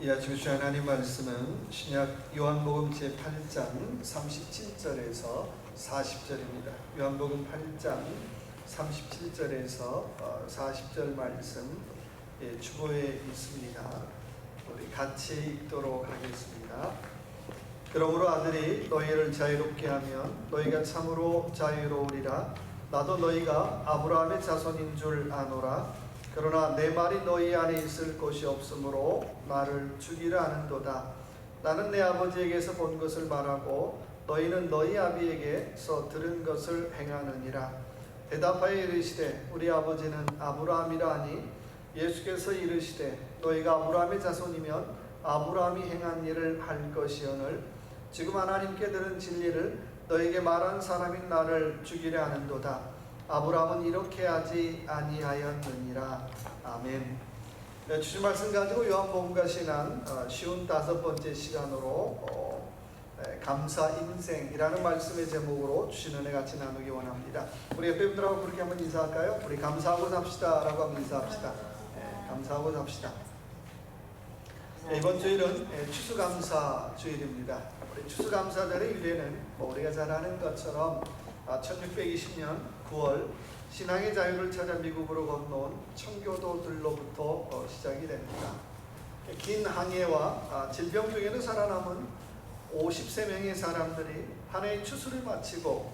이 아침에 주신 하나님 말씀은 신약 요한복음 제8장 37절에서 40절입니다. 요한복음 8장 37절에서 40절 말씀 주보에 있습니다. 우리 같이 읽도록 하겠습니다. 그러므로 아들이 너희를 자유롭게 하면 너희가 참으로 자유로우리라. 나도 너희가 아브라함의 자손인 줄 아노라. 그러나 내 말이 너희 안에 있을 곳이 없으므로 나를 죽이라 하는도다. 나는 내 아버지에게서 본 것을 말하고 너희는 너희 아비에게서 들은 것을 행하느니라. 대답하여 이르시되 우리 아버지는 아브라함이라 하니 예수께서 이르시되 너희가 아브라함의 자손이면 아브라함이 행한 일을 할 것이오늘 지금 하나님께 들은 진리를 너에게 말한 사람인 나를 죽이려 하는도다. 아브라함은 이렇게 하지 아니하였느니라. 아멘. 주신 말씀 가지고 요한복음과 신앙 쉬운 5번째 시간으로 감사 인생이라는 말씀의 제목으로 주신 은혜 같이 나누기 원합니다. 우리 옆에 분들하고 그렇게 한번 인사할까요? 우리 감사하고 삽시다 라고 한번 인사합시다. 감사하고 삽시다. 이번 주일은 추수감사 주일입니다. 우리 추수감사절의 일례는 우리가 잘 아는 것처럼 1620년 9월 신앙의 자유를 찾아 미국으로 건너온 청교도들로부터 시작이 됩니다. 긴 항해와 질병 중에는 살아남은 53명의 사람들이 한 해의 추수를 마치고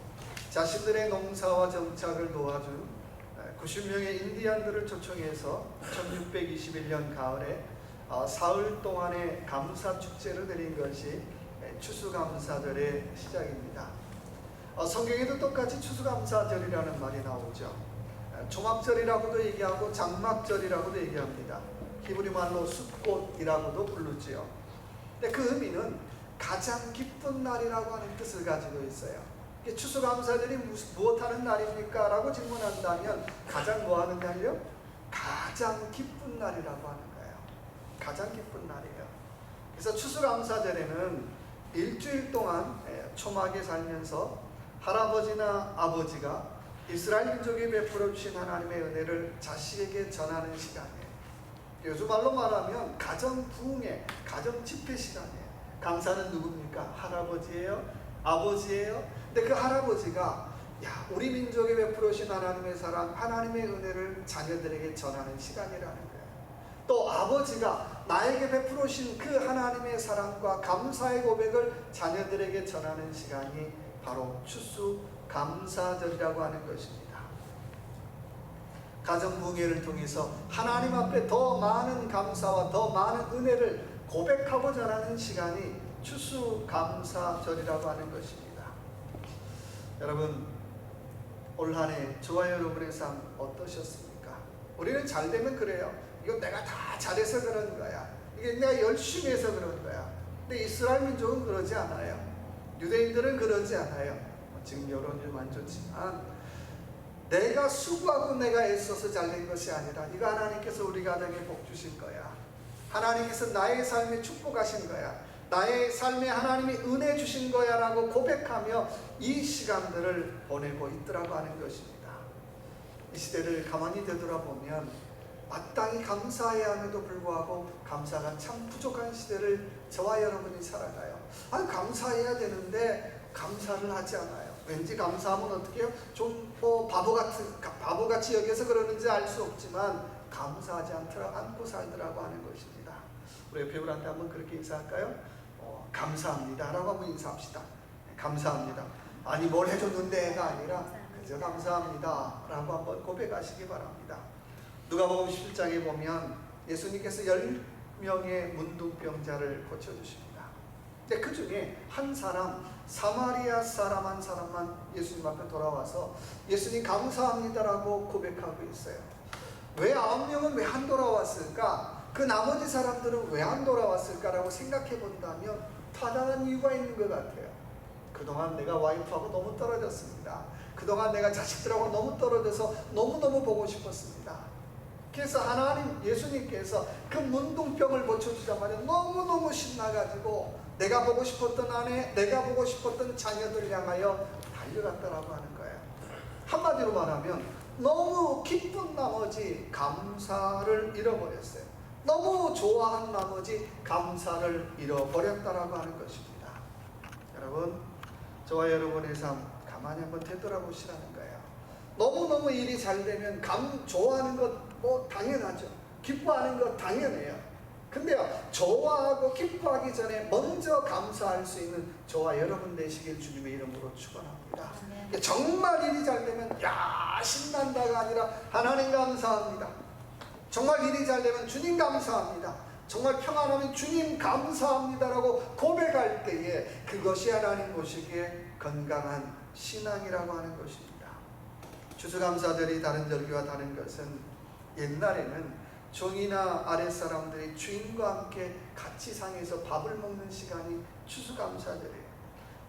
자신들의 농사와 정착을 도와준 90명의 인디안들을 초청해서 1621년 가을에 사흘 동안의 감사 축제를 드린 것이 추수감사절의 시작입니다. 성경에도 똑같이 추수감사절이라는 말이 나오죠. 초막절이라고도 얘기하고 장막절이라고도 얘기합니다. 히브리 말로 숫꽃이라고도 부르지요. 근데 그 의미는 가장 기쁜 날이라고 하는 뜻을 가지고 있어요. 추수감사절이 무엇하는 날입니까? 라고 질문한다면 가장 뭐하는 날이요? 가장 기쁜 날이라고 하는 거예요. 가장 기쁜 날이에요. 그래서 추수감사절에는 일주일 동안 초막에 살면서 할아버지나 아버지가 이스라엘 민족에 베풀어 주신 하나님의 은혜를 자식에게 전하는 시간이에요. 요즘 말로 말하면 가정 부흥회, 가정 집회 시간이에요. 강사는 누굽니까? 할아버지예요? 아버지예요? 근데 그 할아버지가 우리 민족에 베풀어 주신 하나님의 사랑, 하나님의 은혜를 자녀들에게 전하는 시간이라는 거예요. 또 아버지가 나에게 베풀어 주신 그 하나님의 사랑과 감사의 고백을 자녀들에게 전하는 시간이 바로 추수감사절이라고 하는 것입니다. 가정부흥회를 통해서 하나님 앞에 더 많은 감사와 더 많은 은혜를 고백하고 전하는 시간이 추수감사절이라고 하는 것입니다. 여러분, 올 한 해 저와 여러분의 삶 어떠셨습니까? 우리는 잘 되면 그래요. 이거 내가 다 잘해서 그런 거야. 이게 내가 열심히 해서 그런 거야. 근데 이스라엘 민족은 그러지 않아요. 유대인들은 그러지 않아요. 지금 여론일만 좋지만 내가 수고하고 내가 애써서 잘된 것이 아니라 이거 하나님께서 우리 가정에 복 주신 거야. 하나님께서 나의 삶에 축복하신 거야. 나의 삶에 하나님이 은혜 주신 거야 라고 고백하며 이 시간들을 보내고 있더라고 하는 것입니다. 이 시대를 가만히 되돌아보면 마땅히 감사해야 함에도 불구하고 감사가 참 부족한 시대를 저와 여러분이 살아가요. 감사해야 되는데 감사를 하지 않아요. 왠지 감사하면 어떻게 해요? 좀 바보같이 여기서 그러는지 알 수 없지만 감사하지 않고 살더라고 하는 것입니다. 우리 옆에 분한테 한번 그렇게 인사할까요? 감사합니다 라고 한번 인사합시다. 감사합니다. 아니 뭘 해줬는데가 아니라 그저 감사합니다 라고 한번 고백하시기 바랍니다. 누가복음 17장에 보면 예수님께서 10명의 문둥병자를 고쳐주십니다. 근데 그 중에 한 사람, 사마리아 사람 한 사람만 예수님 앞에 돌아와서 예수님 감사합니다라고 고백하고 있어요. 왜 9명은 왜 안 돌아왔을까? 그 나머지 사람들은 왜 안 돌아왔을까라고 생각해 본다면 타당한 이유가 있는 것 같아요. 그동안 내가 와이프하고 너무 떨어졌습니다. 그동안 내가 자식들하고 너무 떨어져서 너무너무 보고 싶었습니다. 그래서 하나님, 예수님께서 그 문둥병을 고쳐주자마자 너무너무 신나가지고 내가 보고 싶었던 아내, 내가 보고 싶었던 자녀들 향하여 달려갔다라고 하는 거예요. 한마디로 말하면 너무 기쁜 나머지 감사를 잃어버렸어요. 너무 좋아한 나머지 감사를 잃어버렸다라고 하는 것입니다. 여러분, 저와 여러분의 삶 가만히 한번 되돌아보시라는 거예요. 너무너무 일이 잘 되면 좋아하는 것 뭐 당연하죠. 기뻐하는 것 당연해요. 근데요, 좋아하고 기뻐하기 전에 먼저 감사할 수 있는 저와 여러분 되시길 주님의 이름으로 축원합니다. 정말 일이 잘 되면 야 신난다가 아니라 하나님 감사합니다. 정말 일이 잘 되면 주님 감사합니다. 정말 평안하면 주님 감사합니다라고 고백할 때에 그것이 하나님 보시기에 건강한 신앙이라고 하는 것입니다. 추수감사절이 다른 절기와 다른 것은 옛날에는 종이나 아랫사람들이 주인과 함께 같이 상에서 밥을 먹는 시간이 추수감사절이에요.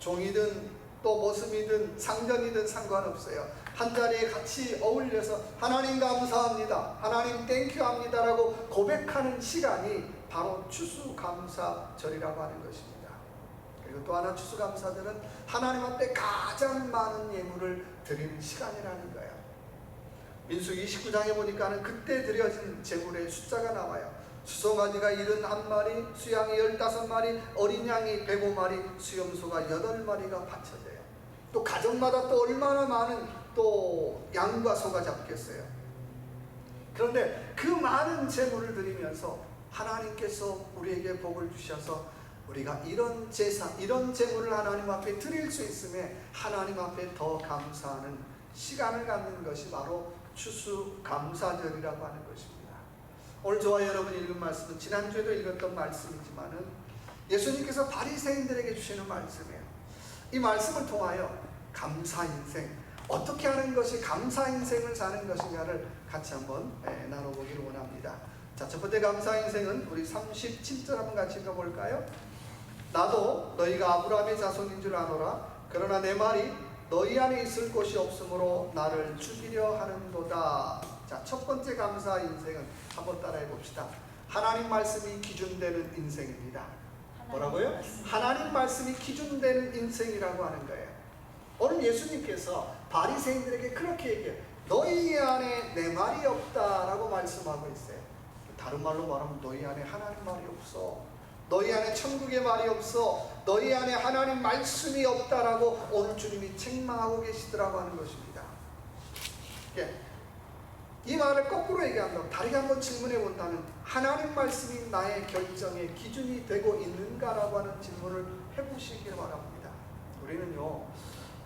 종이든 또 모습이든 상전이든 상관없어요. 한자리에 같이 어울려서 하나님 감사합니다, 하나님 땡큐 합니다라고 고백하는 시간이 바로 추수감사절이라고 하는 것입니다. 그리고 또 하나 추수감사절은 하나님 앞에 가장 많은 예물을 드리는 시간이라는 거예요. 민수기 29장에 보니까는 그때 드려진 제물의 숫자가 나와요. 수송아지가 71마리, 수양이 15마리, 어린 양이 105마리, 수염소가 8마리가 바쳐져요. 또 가정마다 또 얼마나 많은 또 양과 소가 잡겠어요. 그런데 그 많은 제물을 드리면서 하나님께서 우리에게 복을 주셔서 우리가 이런 제사, 이런 제물을 하나님 앞에 드릴 수 있음에 하나님 앞에 더 감사하는 시간을 갖는 것이 바로 추수감사절이라고 하는 것입니다. 오늘 저와 여러분이 읽은 말씀은 지난주에도 읽었던 말씀이지만은 예수님께서 바리새인들에게 주시는 말씀이에요. 이 말씀을 통하여 감사 인생, 어떻게 하는 것이 감사 인생을 사는 것인가를 같이 한번 나눠보기를 원합니다. 자, 첫 번째 감사 인생은 우리 37절 한번 같이 읽어볼까요? 나도 너희가 아브라함의 자손인 줄 아노라. 그러나 내 말이 너희 안에 있을 곳이 없으므로 나를 죽이려 하는도다. 자, 첫 번째 감사 인생은 한번 따라해 봅시다. 하나님 말씀이 기준되는 인생입니다. 뭐라고요? 하나님 말씀이 기준되는 인생이라고 하는 거예요. 오늘 예수님께서 바리새인들에게 그렇게 얘기해요. 너희 안에 내 말이 없다라고 말씀하고 있어요. 다른 말로 말하면 너희 안에 하나님 말이 없어. 너희 안에 천국의 말이 없어. 너희 안에 하나님 말씀이 없다라고 오늘 주님이 책망하고 계시더라고 하는 것입니다. 이 말을 거꾸로 얘기한다면, 다르게 한번 질문해 본다면 하나님 말씀이 나의 결정의 기준이 되고 있는가라고 하는 질문을 해보시길 바랍니다. 우리는요,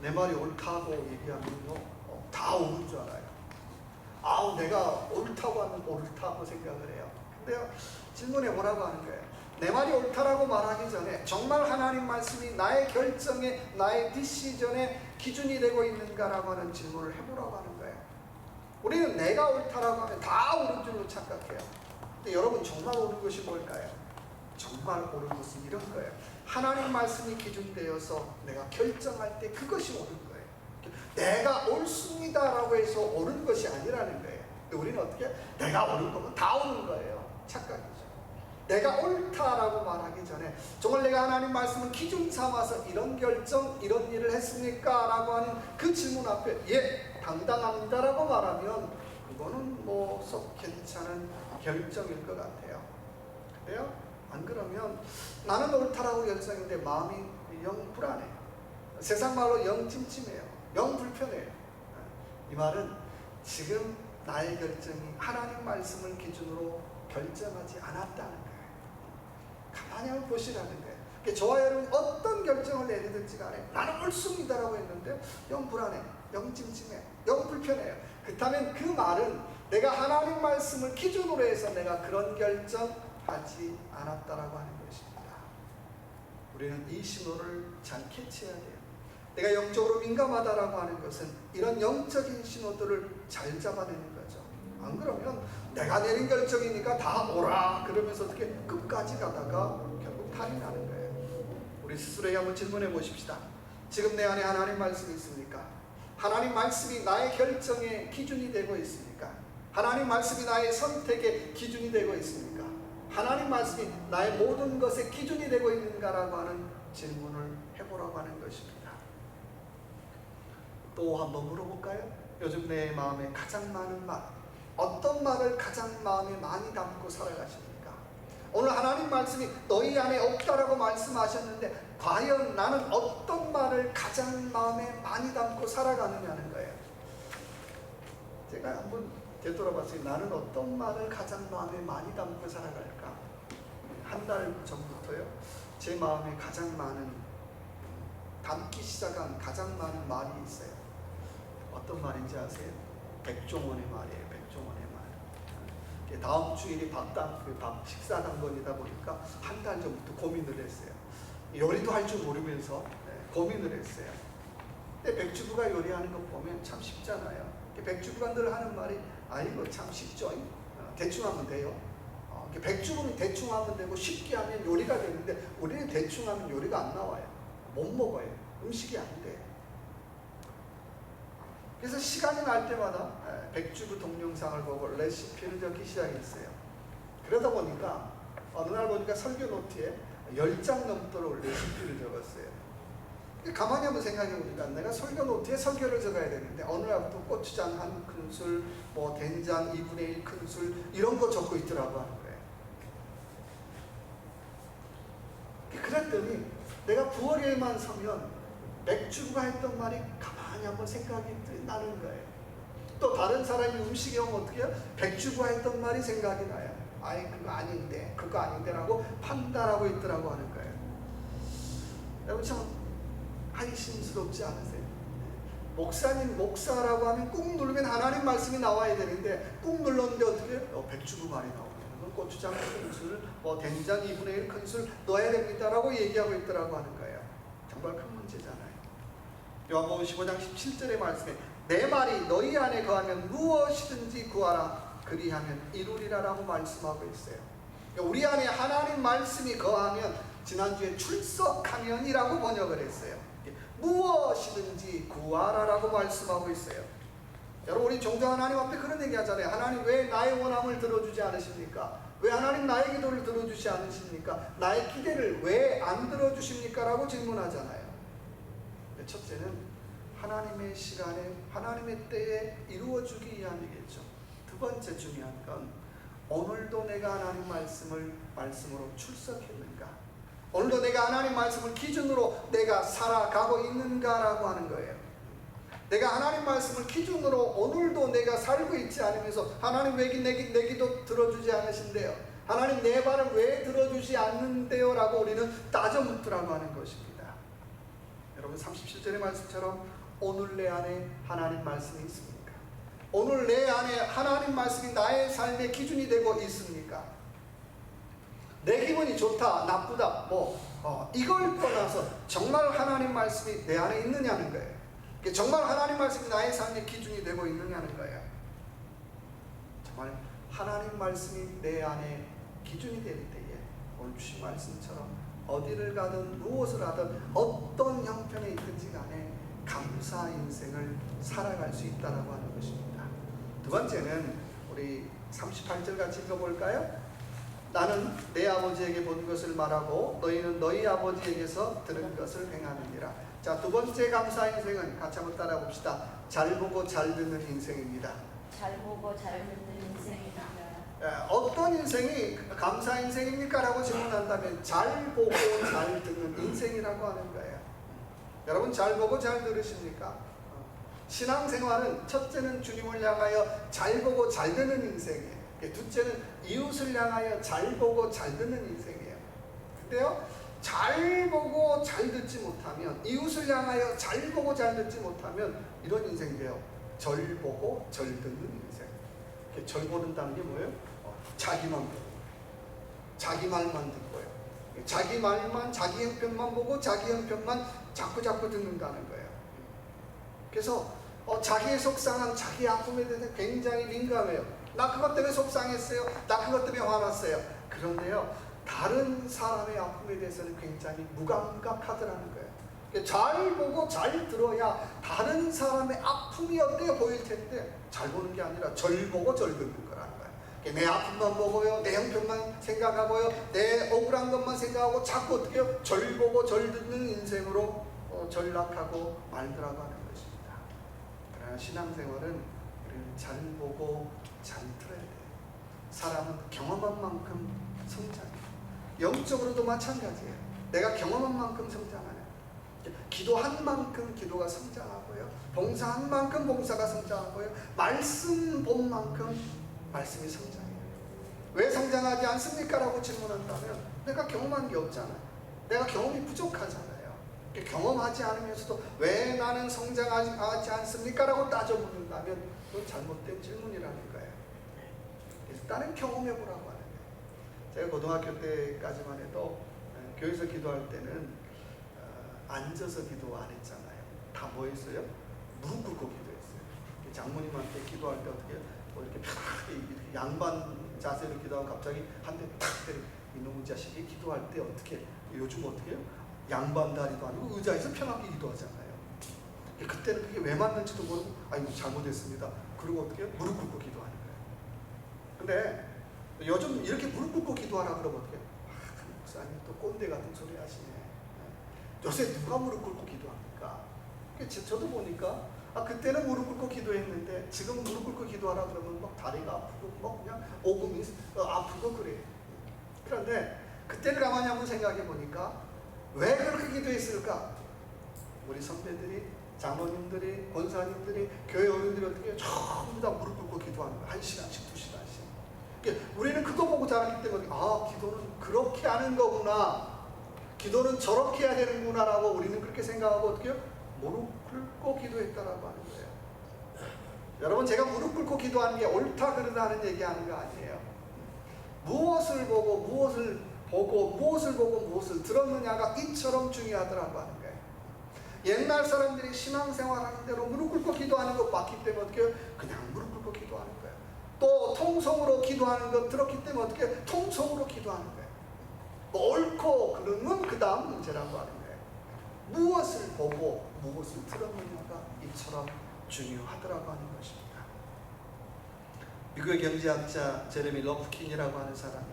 내 말이 옳다고 얘기하면요, 다 옳은 줄 알아요. 아우, 내가 옳다고 하면 옳다고 생각을 해요. 근데요, 질문해 보라고 하는 거예요. 내 말이 옳다라고 말하기 전에 정말 하나님 말씀이 나의 결정에, 나의 디시전에 기준이 되고 있는가라고 하는 질문을 해보라고 하는 거예요. 우리는 내가 옳다라고 하면 다 옳은 줄로 착각해요. 근데 여러분, 정말 옳은 것이 뭘까요? 정말 옳은 것은 이런 거예요. 하나님 말씀이 기준되어서 내가 결정할 때 그것이 옳은 거예요. 내가 옳습니다라고 해서 옳은 것이 아니라는 거예요. 근데 우리는 어떻게? 내가 옳은 거면 다 옳은 거예요. 착각이죠. 내가 옳다라고 말하기 전에 정말 내가 하나님 말씀을 기준 삼아서 이런 결정, 이런 일을 했습니까? 라고 하는 그 질문 앞에 예, 당당합니다라고 말하면 그거는 뭐 썩 괜찮은 결정일 것 같아요. 근데요, 안 그러면 나는 옳다라고 결정인데 마음이 영 불안해요. 세상 말로 영 찜찜해요. 영 불편해요. 이 말은 지금 나의 결정이 하나님 말씀을 기준으로 결정하지 않았다는 거예요. 가만히 한번 보시라는 거예요. 저와 여러분이 어떤 결정을 내리든지 간에 나는 옳습니다라고 했는데 영 불안해, 영 찜찜해, 영 불편해요. 그렇다면 그 말은 내가 하나님 말씀을 기준으로 해서 내가 그런 결정하지 않았다라고 하는 것입니다. 우리는 이 신호를 잘 캐치해야 돼요. 내가 영적으로 민감하다라고 하는 것은 이런 영적인 신호들을 잘 잡아내는 거죠. 안 그러면 내가 내린 결정이니까 다 오라 그러면서 어떻게 끝까지 가다가 결국 탈이 나는 거예요. 우리 스스로에게 한번 질문해 보십시다. 지금 내 안에 하나님 말씀이 있습니까? 하나님 말씀이 나의 결정의 기준이 되고 있습니까? 하나님 말씀이 나의 선택의 기준이 되고 있습니까? 하나님 말씀이 나의 모든 것의 기준이 되고 있는가라고 하는 질문을 해보라고 하는 것입니다. 또 한번 물어볼까요? 요즘 내 마음에 가장 많은 말, 어떤 말을 가장 마음에 많이 담고 살아가십니까? 오늘 하나님 말씀이 너희 안에 없다라고 말씀하셨는데 과연 나는 어떤 말을 가장 마음에 많이 담고 살아가느냐는 거예요. 제가 한번 되돌아봤어요. 나는 어떤 말을 가장 마음에 많이 담고 살아갈까? 한 달 전부터요. 제 마음에 가장 많은, 담기 시작한 가장 많은 말이 있어요. 어떤 말인지 아세요? 백종원의 말이에요. 백종원의 말. 다음 주일이 밥 식사 당번이다 보니까 한 달 전부터 고민을 했어요. 요리도 할 줄 모르면서 고민을 했어요. 근데 백주부가 요리하는 거 보면 참 쉽잖아요. 백주부가 늘 하는 말이 아이고 참 쉽죠. 대충 하면 돼요. 백주부는 대충 하면 되고 쉽게 하면 요리가 되는데 우리는 대충 하면 요리가 안 나와요. 못 먹어요. 음식이 안 돼요. 그래서 시간이 날 때마다 백주부 동영상을 보고 레시피를 적기 시작했어요. 그러다 보니까 어느 날 보니까 설교 노트에 10장 넘도록 레시피를 적었어요. 가만히 한번 생각해 보니까 내가 설교 노트에 설교를 적어야 되는데 어느 날부터 고추장 한 큰술, 뭐 된장 2분의 1 큰술 이런 거 적고 있더라고 하는 거예요. 그랬더니 내가 부엌에만 서면 백주부가 했던 말이 가만히 한번 생각이 나는 거예요. 또 다른 사람이 음식에 오면 어떻게 해요? 백주부가 했던 말이 생각이 나요. 아이 그거 아닌데 그거 아닌데 라고 판단하고 있더라고 하는 거예요. 여러분 참 한심스럽지 않으세요? 목사님 목사라고 하면 꾹 누르면 하나님 말씀이 나와야 되는데 꾹 눌렀는데 어떻게 해요? 백주부 말이 나오네요. 고추장 큰술, 뭐 된장 2분의 1 큰술 넣어야 됩니다 라고 얘기하고 있더라고 하는 거예요. 정말 큰 문제잖아요. 요한복음 15장 17절의 말씀에 내 말이 너희 안에 거하면 무엇이든지 구하라 그리하면 이루리라 라고 말씀하고 있어요. 우리 안에 하나님 말씀이 거하면 지난주에 출석하면 이라고 번역을 했어요. 무엇이든지 구하라 라고 말씀하고 있어요. 여러분 우리 종종 하나님 앞에 그런 얘기 하잖아요. 하나님 왜 나의 원함을 들어주지 않으십니까? 왜 하나님 나의 기도를 들어주지 않으십니까? 나의 기대를 왜 안 들어주십니까? 라고 질문하잖아요. 첫째는 하나님의 시간에 하나님의 때에 이루어주기 위함이겠죠. 두 번째 중요한 건 오늘도 내가 하나님 말씀으로 출석했는가? 오늘도 내가 하나님 말씀을 기준으로 내가 살아가고 있는가라고 하는 거예요. 내가 하나님 말씀을 기준으로 오늘도 내가 살고 있지 않으면서 하나님 왜 내 기도 들어주지 않으신대요? 하나님 내 말을 왜 들어주지 않는데요? 라고 우리는 따져 묻더라고 하는 것입니다. 여러분 37절의 말씀처럼 오늘 내 안에 하나님 말씀이 있습니까? 오늘 내 안에 하나님 말씀이 나의 삶의 기준이 되고 있습니까? 내 기분이 좋다 나쁘다 이걸 떠나서 정말 하나님 말씀이 내 안에 있느냐는 거예요. 정말 하나님 말씀이 나의 삶의 기준이 되고 있느냐는 거예요. 정말 하나님 말씀이 내 안에 기준이 될 때에 오늘 주신 말씀처럼 어디를 가든 무엇을 하든 어떤 형편에 있든지 간에 감사 인생을 살아갈 수 있다라고 하는 것입니다. 두 번째는 우리 38절 같이 읽어볼까요? 나는 내 아버지에게 본 것을 말하고 너희는 너희 아버지에게서 들은 것을 행하느니라. 자, 두 번째 감사 인생은 같이 한번 따라 봅시다. 잘 보고 잘 듣는 인생입니다. 잘 보고 잘 듣는 인생입니다. 어떤 인생이 감사 인생입니까? 라고 질문한다면 잘 보고 잘 듣는 인생이라고 하는 거예요. 여러분 잘 보고 잘 들으십니까? 신앙생활은 첫째는 주님을 향하여 잘 보고 잘 듣는 인생이에요. 둘째는 이웃을 향하여 잘 보고 잘 듣는 인생이에요. 근데요 잘 보고 잘 듣지 못하면, 이웃을 향하여 잘 보고 잘 듣지 못하면 이런 인생이에요. 절 보고 절 듣는 인생. 절 보는다는 게 뭐예요? 자기만 보고 자기 말만 듣고요. 자기 말만, 자기 형편만 보고 자기 형편만 자꾸 듣는다는 거예요. 그래서 자기의 속상함, 자기 아픔에 대해서 굉장히 민감해요. 나 그것 때문에 속상했어요. 나 그것 때문에 화났어요. 그런데요 다른 사람의 아픔에 대해서는 굉장히 무감각하더라는 거예요. 잘 보고 잘 들어야 다른 사람의 아픔이 어때요 보일 텐데, 잘 보는 게 아니라 절 보고 절 듣는 거라는 거예요. 내 아픔만 보고요, 내 형편만 생각하고요, 내 억울한 것만 생각하고 자꾸 어떻게 해요? 절 보고 절 듣는 인생으로 전락하고 말더라고 하는 것입니다. 그러나 신앙생활은 우리는 잘 보고 잘 들어야 돼요. 사람은 경험한 만큼 성장해요. 영적으로도 마찬가지예요. 내가 경험한 만큼 성장하는, 기도한 만큼 기도가 성장하고요, 봉사한 만큼 봉사가 성장하고요, 말씀 본 만큼 말씀이 성장해요. 왜 성장하지 않습니까? 라고 질문한다면 내가 경험한 게 없잖아요. 내가 경험이 부족하잖아요. 경험하지 않으면서도 왜 나는 성장하지 않습니까? 라고 따져묻는다면 그건 잘못된 질문이라는 거예요. 일단은 경험해보라고 하는 거예요. 제가 고등학교 때까지만 해도 교회에서 기도할 때는 앉아서 기도 안 했잖아요. 다 뭐 했어요? 무릎 꿇고 기도했어요. 장모님한테 기도할 때 어떻게 뭐 이렇게 편하게 이렇게 양반 자세로 기도하면 갑자기 한 대 탁 때리고 이놈의 자식이 기도할 때 어떻게, 요즘 어떻게 해요? 양반 다리도 아니고 의자에서 편하게 기도하잖아요. 그때는 그게 왜 맞는지도 모르고 아이고 잘못했습니다. 그리고 어떻게 해요? 무릎 꿇고 기도하는 거예요. 근데 요즘 이렇게 무릎 꿇고 기도하라 그러면 어떻게 해요? 목사님 또 꼰대 같은 소리 하시네. 요새 누가 무릎 꿇고 기도합니까? 저도 보니까 그때는 무릎 꿇고 기도했는데 지금 무릎 꿇고 기도하라 그러면 막 다리가 아프고 막 그냥 오금이 아프고 그래요. 그런데 그때를 가만히 한번 생각해 보니까 왜 그렇게 기도했을까? 우리 선배들이, 장로님들이, 권사님들이, 교회 어른들이 어떻게 전부 다 무릎 꿇고 기도하는 거야. 1시간씩 2시간씩. 우리는 그거 보고 자랐기 때문에 기도는 그렇게 하는 거구나, 기도는 저렇게 해야 되는구나 라고 우리는 그렇게 생각하고 어떻게 해요? 무릎 꿇고 기도했다라고 하는 거예요. 여러분, 제가 무릎 꿇고 기도하는 게 옳다 그르다 하는 얘기하는 거 아니에요. 무엇을 보고 무엇을 들었느냐가 이처럼 중요하더라고 하는 거예요. 옛날 사람들이 신앙생활 하는 대로 무릎 꿇고 기도하는 것 봤기 때문에 어떻게 해요? 그냥 무릎 꿇고 기도하는 거예요. 또 통성으로 기도하는 것 들었기 때문에 어떻게 해요? 통성으로 기도하는 거예요. 옳고 그름은 그 다음 문제라고 하는 거예요. 무엇을 보고 무엇을 들었느냐가 이처럼 중요하더라고 하는 것입니다. 미국의 경제학자 제레미 러프킨이라고 하는 사람이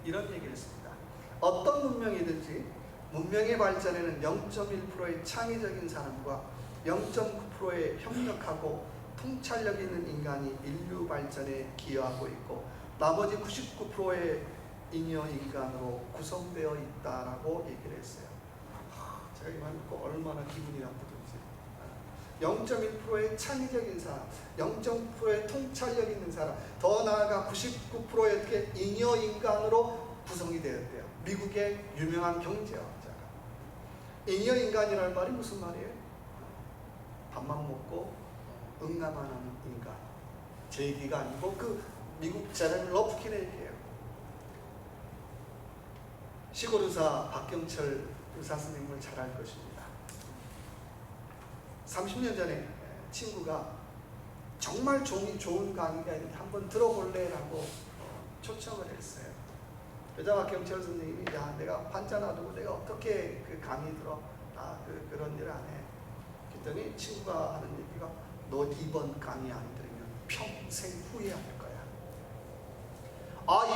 이런 얘기를 했습니다. 어떤 문명이든지 문명의 발전에는 0.1%의 창의적인 사람과 0.9%의 협력하고 통찰력 있는 인간이 인류 발전에 기여하고 있고 나머지 99%의 잉여 인간으로 구성되어 있다라고 얘기를 했어요. 제가 이 말 듣고 얼마나 기분이 나쁘던지. 0.1%의 창의적인 사람, 0.9%의 통찰력 있는 사람, 더 나아가 99%의 어떻게 잉여 인간으로 구성이 되었대요. 미국의 유명한 경제학자가. 잉여 인간이라는 말이 무슨 말이에요? 밥만 먹고 응가만 하는 인간. 제 얘기가 아니고 그 미국 제레미 러프킨의 얘기예요. 시골 의사 박경철 의사 선생님을 잘 알 것입니다. 30년 전에 친구가 정말 좋은 강의가 있는데 한번 들어볼래? 라고 초청을 했어요. 그러자 박경철 선생님이 내가 환자 놔두고 내가 어떻게 그 강의 들어? 그런 일 안 해. 그랬더니 친구가 하는 얘기가 너 이번 강의 안 들으면 평생 후회할 거야.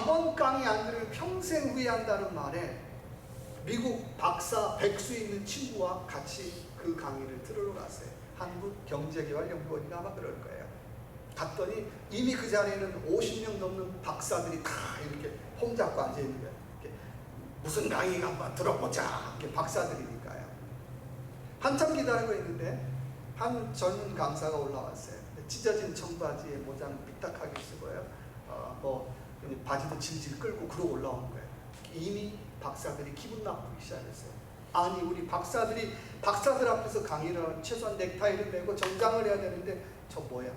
이번 강의 안 들으면 평생 후회한다는 말에 미국 박사 백수 있는 친구와 같이 그 강의를 들으러 갔어요. 한국경제개발연구원이가 아마 그럴 거예요. 갔더니 이미 그 자리에는 50명 넘는 박사들이 다 이렇게 홈 잡고 앉아있는 거예요. 무슨 강의가 한번 들어보자. 이렇게 박사들이니까요. 한참 기다리고 있는데 한 젊은 강사가 올라왔어요. 찢어진 청바지에 모자는 삐딱하게 쓰고요. 바지도 질질 끌고 그러고 올라온 거예요. 이미 박사들이 기분 나쁘기 시작했어요. 아니 우리 박사들 앞에서 강의를 하면 최소한 넥타이를 매고 정장을 해야 되는데 저 뭐야?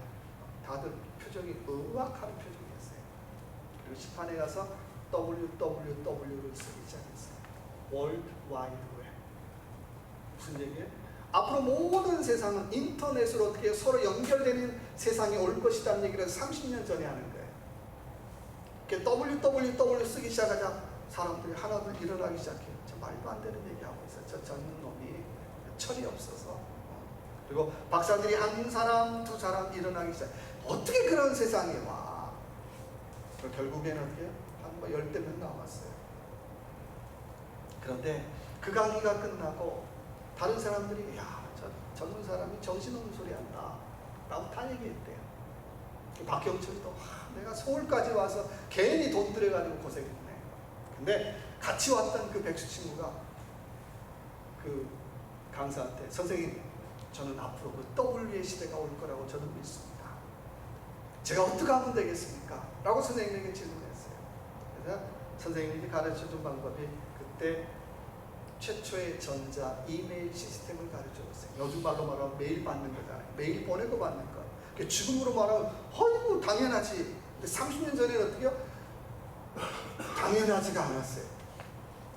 다들 표정이 의악한 표정이었어요. 그리고 시판에 가서 WWW를 쓰기 시작했어요. World Wide Web. 무슨 얘기예요? 앞으로 모든 세상은 인터넷으로 어떻게 서로 연결되는 세상이 올 것이라는 얘기를 30년 전에 하는 거예요. WWW 쓰기 시작하자 사람들이 하나둘 일어나기 시작해요. 저 말도 안 되는 얘기하고 있어요. 저 젊은 놈이 철이 없어서. 그리고 박사들이 한 사람 두 사람 일어나기 시작. 어떻게 그런 세상에 와? 결국에는 어떻게 한 10대면 나왔어요. 그런데 그 강의가 끝나고 다른 사람들이 저 젊은 사람이 정신없는 소리 한다 라고 다 얘기했대요. 박경철도 내가 서울까지 와서 괜히 돈 들여가지고 고생했네. 근데 같이 왔던 그 백수 친구가 그 강사한테 선생님, 저는 앞으로 그 W의 시대가 올 거라고 저는 믿습니다. 제가 어떻게 하면 되겠습니까? 라고 선생님에게 질문했어요. 그래서 선생님이 가르쳐준 방법이 그때 최초의 전자 이메일 시스템을 가르쳐줬어요. 요즘 말로 말하면 메일 받는 거잖아요. 메일 보내고 받는 거. 지금으로 말하면 어이구 당연하지. 근데 30년 전에는 어떻게요? 당연하지가 않았어요.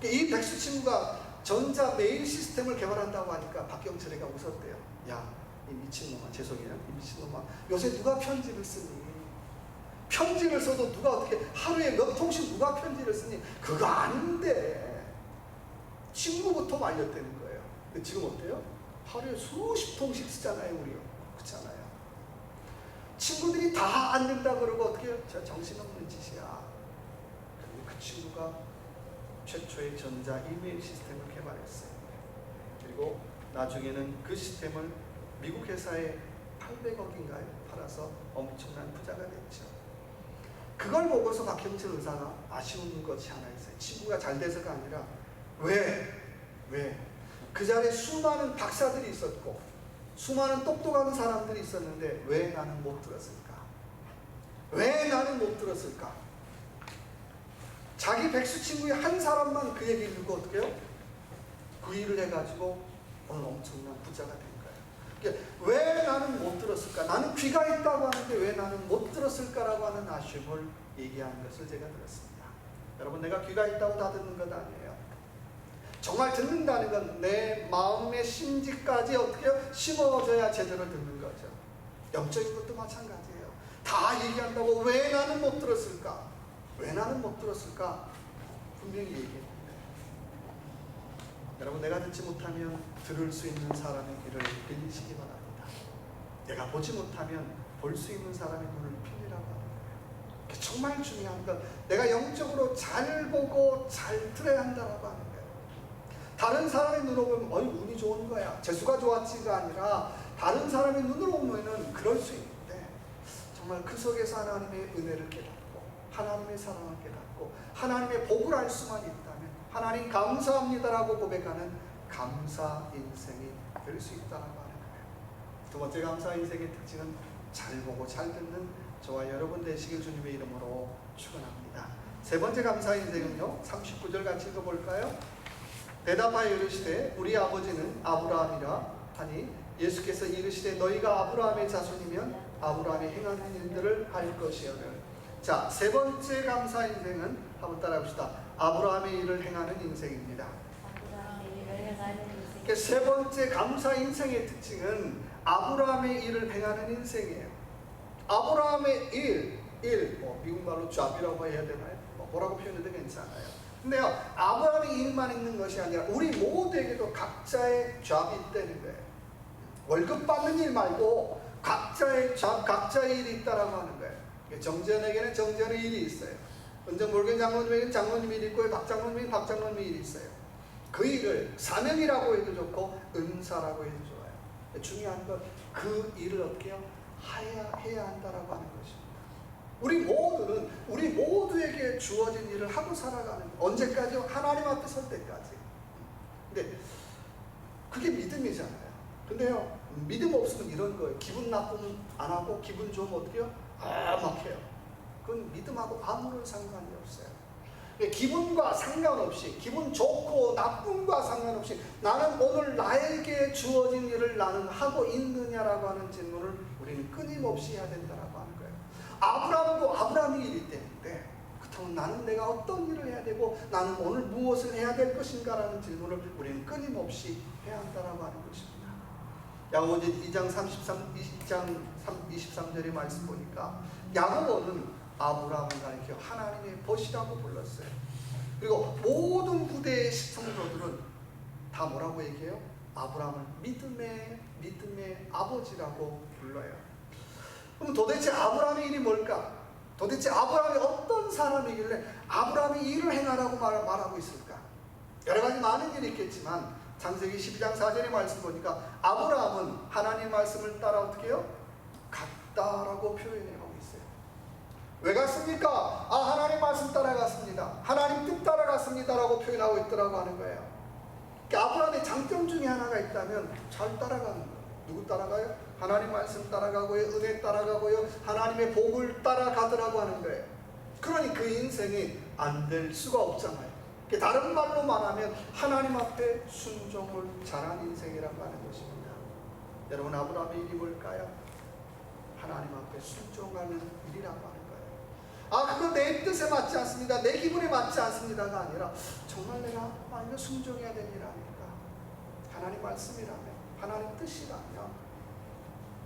이 백수 친구가 전자 메일 시스템을 개발한다고 하니까 박경철이가 웃었대요. 야, 이 미친놈아, 죄송해요. 이 미친놈아, 요새 누가 편지를 쓰니? 편지를 써도 누가 어떻게 하루에 몇 통씩 누가 편지를 쓰니? 그거 아닌데. 친구부터 말렸다는 거예요. 근데 지금 어때요? 하루에 수십 통씩 쓰잖아요, 우리요. 그렇잖아요. 친구들이 다 안 된다 그러고 어떻게 해요? 저 정신없는 짓이야. 그리고 그 친구가 최초의 전자 이메일 시스템을 개발했어요. 그리고 나중에는 그 시스템을 미국 회사에 800억인가요? 팔아서 엄청난 부자가 됐죠. 그걸 보고서 박형철 의사가 아쉬운 것이 하나 있어요. 친구가 잘 돼서가 아니라 왜? 그 자리에 수많은 박사들이 있었고 수많은 똑똑한 사람들이 있었는데 왜 나는 못 들었을까? 왜 나는 못 들었을까? 자기 백수 친구의 한 사람만 그 얘기를 듣고 어떻게 해요? 그 일을 해가지고 오늘 엄청난 부자가 된 거예요. 그러니까 왜 나는 못 들었을까? 나는 귀가 있다고 하는데 왜 나는 못 들었을까라고 하는 아쉬움을 얘기하는 것을 제가 들었습니다. 여러분, 내가 귀가 있다고 다 듣는 것 아니에요. 정말 듣는다는 건 내 마음의 심지까지 어떻게 해요? 심어져야 제대로 듣는 거죠. 영적인 것도 마찬가지예요. 다 얘기한다고 왜 나는 못 들었을까? 왜 나는 못 들었을까? 분명히 얘기해요. 여러분, 내가 듣지 못하면 들을 수 있는 사람의 귀를 빌리시기 바랍니다. 내가 보지 못하면 볼 수 있는 사람의 눈을 빌리라고 합니다. 정말 중요한 건 내가 영적으로 잘 보고 잘 들어야 한다고 하는 거예요. 다른 사람의 눈으로 보면 운이 좋은 거야, 재수가 좋았지가 아니라 다른 사람의 눈으로 보면 그럴 수 있는데 정말 그 속에서 하나님의 은혜를 깨닫고 하나님의 사랑을 깨닫고 하나님의 복을 알 수만 있다면 하나님 감사합니다라고 고백하는 감사 인생이 될 수 있다고 하는 거예요. 두 번째 감사 인생의 특징은 잘 보고 잘 듣는 저와 여러분 되시길 주님의 이름으로 축원합니다. 세 번째 감사 인생은요, 39절 같이 읽어볼까요? 대답하여 이르시되 우리 아버지는 아브라함이라 하니 예수께서 이르시되 너희가 아브라함의 자손이면 아브라함이 행하는 일들을 할 것이오늘. 자, 세 번째 감사 인생은 한번 따라합시다. 아브라함의 일을 행하는 인생입니다. 세 번째 감사 인생의 특징은 아브라함의 일을 행하는 인생이에요. 아브라함의 일, 미국말로 잡이라고 해야 되나요? 뭐라고 표현해도 괜찮아요. 근데요, 아브라함의 일만 있는 것이 아니라 우리 모두에게도 각자의 잡이 있다는 거예요. 월급 받는 일 말고 각자의 잡, 각자의 일이 있다라고 하는 거예요. 정재현에게는 정재현의 일이 있어요. 은정몰견 장로님에게는 장로님 일이 있고 박 장로님에게는 박 장로님 일이 있어요. 그 일을 사명이라고 해도 좋고 은사라고 해도 좋아요. 중요한 건 그 일을 어떻게 해요? 해야 한다라고 하는 것입니다. 우리 모두에게 주어진 일을 하고 살아가는, 언제까지요? 하나님 앞에 설 때까지. 근데 그게 믿음이잖아요. 근데요, 믿음 없으면 이런 거예요. 기분 나쁘면 안 하고 기분 좋으면 어떻게 해요? 막 해요. 그건 믿음하고 아무런 상관이 없어요. 기분과 상관없이, 기분 좋고 나쁨과 상관없이 나는 오늘 나에게 주어진 일을 나는 하고 있느냐라고 하는 질문을 우리는 끊임없이 해야 된다라고 하는 거예요. 아브라함도 아브라함의 일이 때문에 그렇다면 나는 내가 어떤 일을 해야 되고 나는 오늘 무엇을 해야 될 것인가라는 질문을 우리는 끊임없이 해야 한다라고 하는 것입니다. 야고보서 2장 23절의 말씀 보니까 야고보는 아브라함을 가리켜 하나님의 벗이라고 불렀어요. 그리고 모든 후대의 성도들은 다 뭐라고 얘기해요? 아브라함을 믿음의 아버지라고 불러요. 그럼 도대체 아브라함의 일이 뭘까? 도대체 아브라함이 어떤 사람이길래 아브라함이 일을 행하라고 말하고 있을까? 여러 가지 많은 일이 있겠지만 창세기 12장 4절의 말씀 보니까 아브라함은 하나님의 말씀을 따라 어떻게 해요? 갔다라고 표현하고 있어요. 왜 갔습니까? 하나님 말씀 따라갔습니다. 하나님 뜻 따라갔습니다라고 표현하고 있더라고 하는 거예요. 그러니까 아브라함의 장점 중에 하나가 있다면 잘 따라가는 거예요. 누구 따라가요? 하나님 말씀 따라가고요, 은혜 따라가고요, 하나님의 복을 따라가더라고 하는 거예요. 그러니 그 인생이 안 될 수가 없잖아요. 다른 말로 말하면 하나님 앞에 순종을 잘한 인생이라고 하는 것입니다. 여러분, 아브라함의 일이 뭘까요? 하나님 앞에 순종하는 일이라고 하는 거예요. 그건 내 뜻에 맞지 않습니다, 내 기분에 맞지 않습니다가 아니라 정말 내가 이거 순종해야 될 일 아닙니까? 하나님 말씀이라면, 하나님 뜻이라면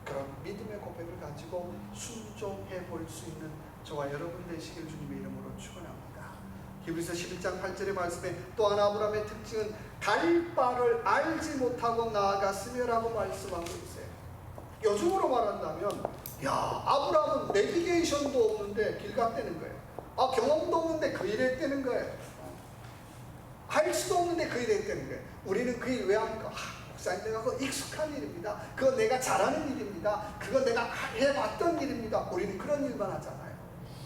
그런 믿음의 고백을 가지고 순종해 볼 수 있는 저와 여러분 되시길 주님의 이름으로 축원합니다. 히브리서 11장 8절의 말씀에 또 하나 아브라함의 특징은 갈 바를 알지 못하고 나아갔으며라고 말씀하고 있어요. 요즘으로 말한다면 아브라함은 내비게이션도 없는데 길 갔다는 거예요. 경험도 없는데 그 일을 했다는 거예요. 할 수도 없는데 그 일을 했다는 거예요. 우리는 그 일 왜 합니까? 목사님, 내가 그거 익숙한 일입니다. 그건 내가 잘하는 일입니다. 그건 내가 해봤던 일입니다. 우리는 그런 일만 하잖아요.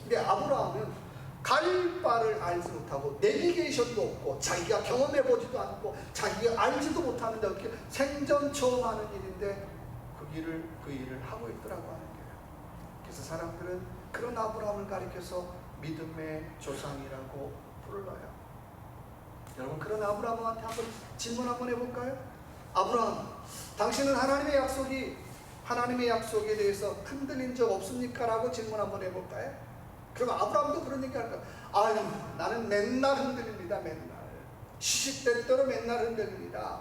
근데 아브라함은 갈 바를 알지 못하고 내비게이션도 없고 자기가 경험해보지도 않고 자기가 알지도 못하는데 어떻게 생전 처음 하는 일인데 그 일을 하고 있더라고 하는 거예요. 그래서 사람들은 그런 아브라함을 가리켜서 믿음의 조상이라고 불러요. 여러분, 그런 아브라함한테 한번 질문 한번 해볼까요? 아브라함, 당신은 하나님의 약속에 대해서 흔들린 적 없습니까? 라고 질문 한번 해볼까요? 그럼 아브라함도 그런 얘기 할까요? 나는 맨날 흔들립니다. 맨날 시시때때로 맨날 흔들립니다.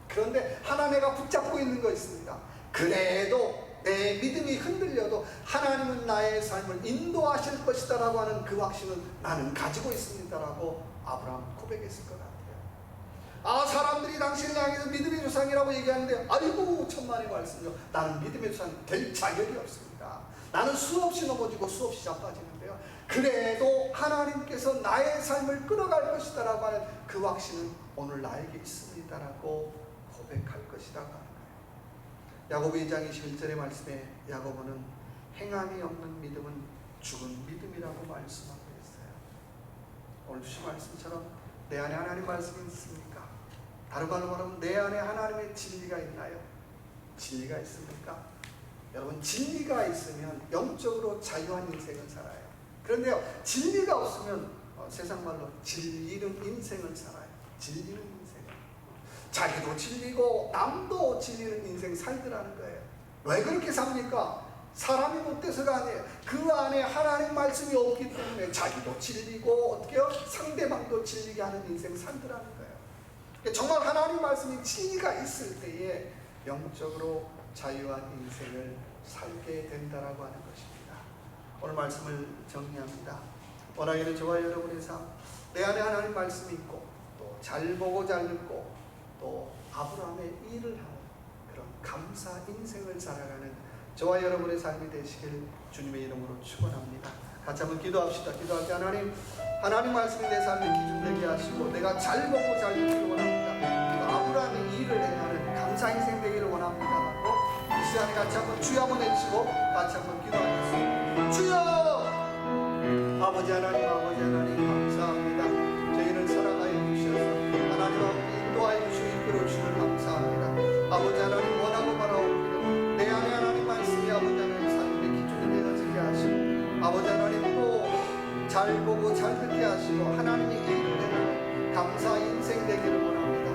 그런데 하나님과 붙잡고 있는 거 있습니다. 그래도 내 믿음이 흔들려도 하나님은 나의 삶을 인도하실 것이다 라고 하는 그 확신은 나는 가지고 있습니다 라고 아브라함 고백했을 것 같아요. 사람들이 당신을 향해서 믿음의 조상이라고 얘기하는데 아이고 천만의 말씀이요, 나는 믿음의 조상 될 자격이 없습니다. 나는 수없이 넘어지고 수없이 자빠지는데요, 그래도 하나님께서 나의 삶을 끌어갈 것이다 라고 하는 그 확신은 오늘 나에게 있습니다 라고 고백할 것이다 하는 거예요. 야고보 2장 21절의 말씀에 야고보는 행함이 없는 믿음은 죽은 믿음이라고 말씀하고 있어요. 오늘 주신 말씀처럼 내 안에 하나님 말씀이 있습니까? 다른 말로 말하면 내 안에 하나님의 진리가 있나요? 진리가 있습니까? 여러분, 진리가 있으면 영적으로 자유한 인생을 살아요. 그런데요, 진리가 없으면 세상 말로 질리는 인생을 살아요. 질리는 인생을. 자기도 질리고 남도 질리는 인생 살더라는 거예요. 왜 그렇게 삽니까? 사람이 못돼서가 아니에요. 그 안에 하나님 말씀이 없기 때문에 자기도 질리고 어떻게요? 상대방도 질리게 하는 인생 살더라는 거예요. 정말 하나님 말씀이 진리가 있을 때에 영적으로 자유한 인생을 살게 된다라고 하는 것입니다. 오늘 말씀을 정리합니다. 원하기는 저와 여러분의 삶, 내 안에 하나님 말씀이 있고 또 잘 보고 잘 듣고 또 아브라함의 일을 하는 그런 감사 인생을 살아가는 저와 여러분의 삶이 되시길 주님의 이름으로 축원합니다. 같이 한번 기도합시다. 기도할 때 하나님 말씀이 내 삶의 기준 되게 하시고 내가 잘 보고 잘 듣기를 원합니다. 그리고 아브라함의 일을 행하는 감사 인생 되기를 원합니다 라고 이 시간에 같이 한번 주여 한번 외치고 같이 한번 기도하겠습니다. 주여! 아버지 하나님 감사합니다. 저희를 사랑하여 주셔서 하나님 아버지 인도하여 주시고 이끌어 주시는 감사합니다. 아버지 하나님 원하고 바라옵니다. 내 안에 하나님 말씀이 아버지 하나님 삶의 기준이 되어지게 하시고 아버지 하나님 또 잘 보고 잘 듣게 하시고 하나님의 일을 행하는 감사 인생 되기를 원합니다.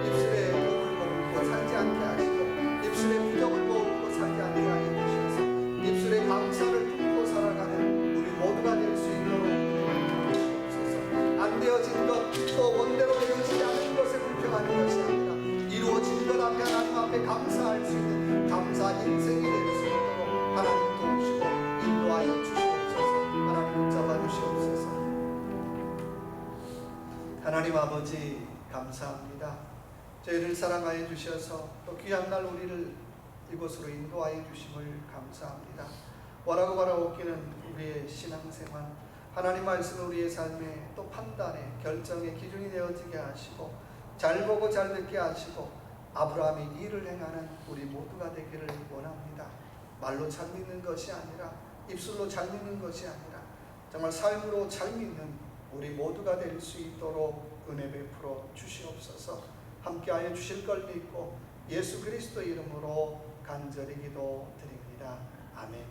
입술에 복을 머금고 살지 않게 하시고 입술에 부정을 머금고 살지 않게 하여 주셔서 입술에 감사를 품고 살아가는 우리 모두가 될 수 있도록 인도해 주시옵소서. 안 되어진 것 또 원대로 되어지지 않은 것에 불평하는 것이 아니라 이루어진 것 앞에 하나님 앞에 감사할 수 있는 감사 인생이 될 수 있도록 하나님 도우시고 인도하여 주시옵소서. 하나님 붙잡아 주시옵소서. 하나님 아버지 감사합니다. 저희를 사랑하여 주셔서 또 귀한 날 우리를 이곳으로 인도하여 주심을 감사합니다. 원하고 바라옵기는 우리의 신앙생활, 하나님 말씀은 우리의 삶의 또 판단의 결정의 기준이 되어지게 하시고 잘 보고 잘 듣게 하시고 아브라함이 일을 행하는 우리 모두가 되기를 원합니다. 말로 잘 믿는 것이 아니라 입술로 잘 믿는 것이 아니라 정말 삶으로 잘 믿는 우리 모두가 될 수 있도록 은혜 베풀어 주시옵소서. 함께하여 주실 걸 믿고 예수 그리스도 이름으로 간절히 기도드립니다. 아멘.